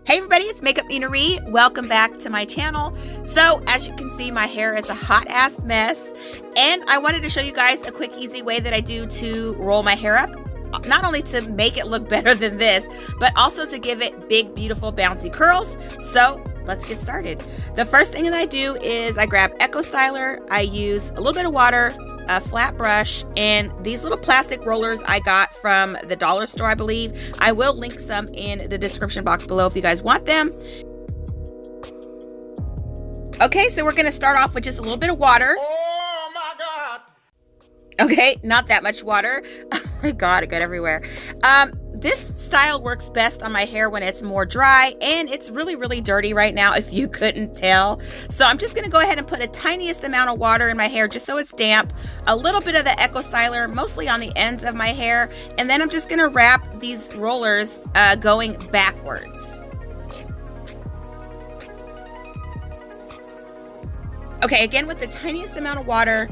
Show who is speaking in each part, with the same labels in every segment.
Speaker 1: Hey everybody, it's MakeupMenaree. Welcome back to my channel. So as you can see, my hair is a hot ass mess, and I wanted to show you guys a quick, easy way that I do to roll my hair up. Not only to make it look better than this, but also to give it big, beautiful, bouncy curls. So let's get started. The first thing that I do is I grab Eco Styler. I use a little bit of water, a flat brush, and these little plastic rollers I got from the dollar store, I believe. I will link some in the description box below if you guys want them. Okay, so we're gonna start off with just a little bit of water.
Speaker 2: Oh my God.
Speaker 1: Okay, not that much water. Oh my God, it got everywhere. This style works best on my hair when it's more dry, and it's really, really dirty right now if you couldn't tell. So I'm just gonna go ahead and put a tiniest amount of water in my hair just so it's damp, a little bit of the Eco Styler, mostly on the ends of my hair, and then I'm just gonna wrap these rollers going backwards. Okay, again with the tiniest amount of water,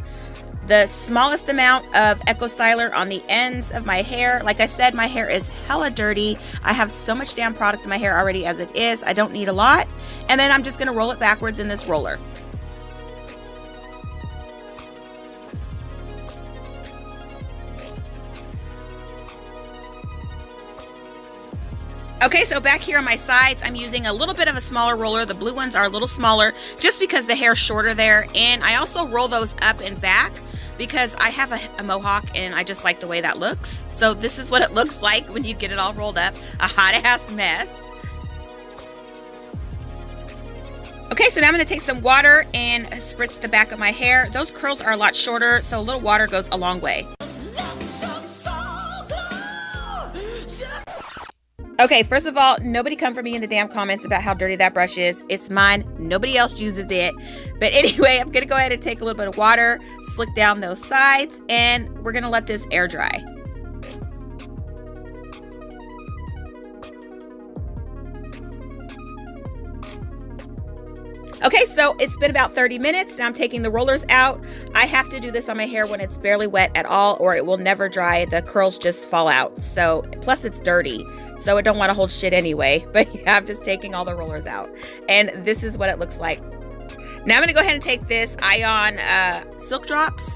Speaker 1: the smallest amount of Eco Styler on the ends of my hair. Like I said, my hair is hella dirty. I have so much damn product in my hair already as it is. I don't need a lot. And then I'm just gonna roll it backwards in this roller. Okay, so back here on my sides, I'm using a little bit of a smaller roller. The blue ones are a little smaller just because the hair's shorter there. And I also roll those up and back because I have a mohawk and I just like the way that looks. So this is what it looks like when you get it all rolled up, a hot ass mess. Okay, so now I'm gonna take some water and spritz the back of my hair. Those curls are a lot shorter, so a little water goes a long way. Okay, first of all, nobody come for me in the damn comments about how dirty that brush is. It's mine. Nobody else uses it. But anyway, I'm going to go ahead and take a little bit of water, slick down those sides, and we're going to let this air dry. Okay, so it's been about 30 minutes. Now I'm taking the rollers out. I have to do this on my hair when it's barely wet at all, or it will never dry. The curls just fall out. So, plus it's dirty, so I don't want to hold shit anyway. But yeah, I'm just taking all the rollers out. And this is what it looks like. Now I'm going to go ahead and take this Ion Silk Drops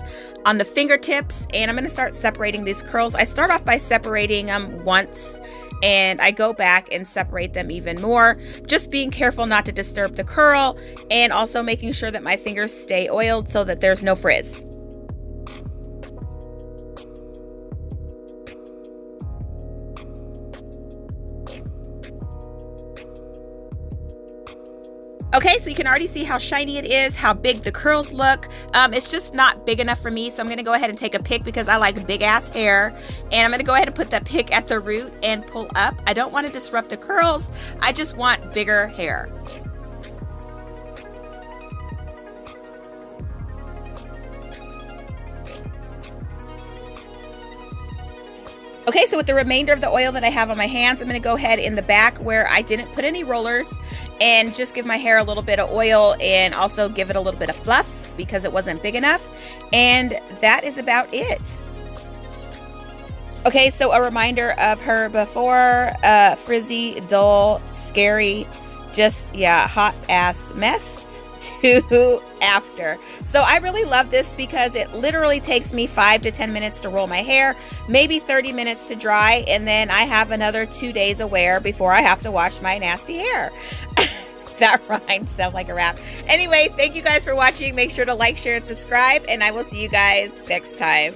Speaker 1: on the fingertips, and I'm going to start separating these curls. I start off by separating them once, and I go back and separate them even more, just being careful not to disturb the curl, and also making sure that my fingers stay oiled so that there's no frizz. Okay, so you can already see how shiny it is, how big the curls look. It's just not big enough for me, so I'm gonna go ahead and take a pick because I like big ass hair. And I'm gonna go ahead and put that pick at the root and pull up. I don't want to disrupt the curls. I just want bigger hair. Okay, so with the remainder of the oil that I have on my hands, I'm going to go ahead in the back where I didn't put any rollers and just give my hair a little bit of oil and also give it a little bit of fluff because it wasn't big enough. And that is about it. Okay, so a reminder of her before, frizzy, dull, scary, just, yeah, hot ass mess to after. So I really love this because it literally takes me 5 to 10 minutes to roll my hair, maybe 30 minutes to dry, and then I have another 2 days of wear before I have to wash my nasty hair. That rhymed, sound like a rap. Anyway, thank you guys for watching. Make sure to like, share, and subscribe, and I will see you guys next time.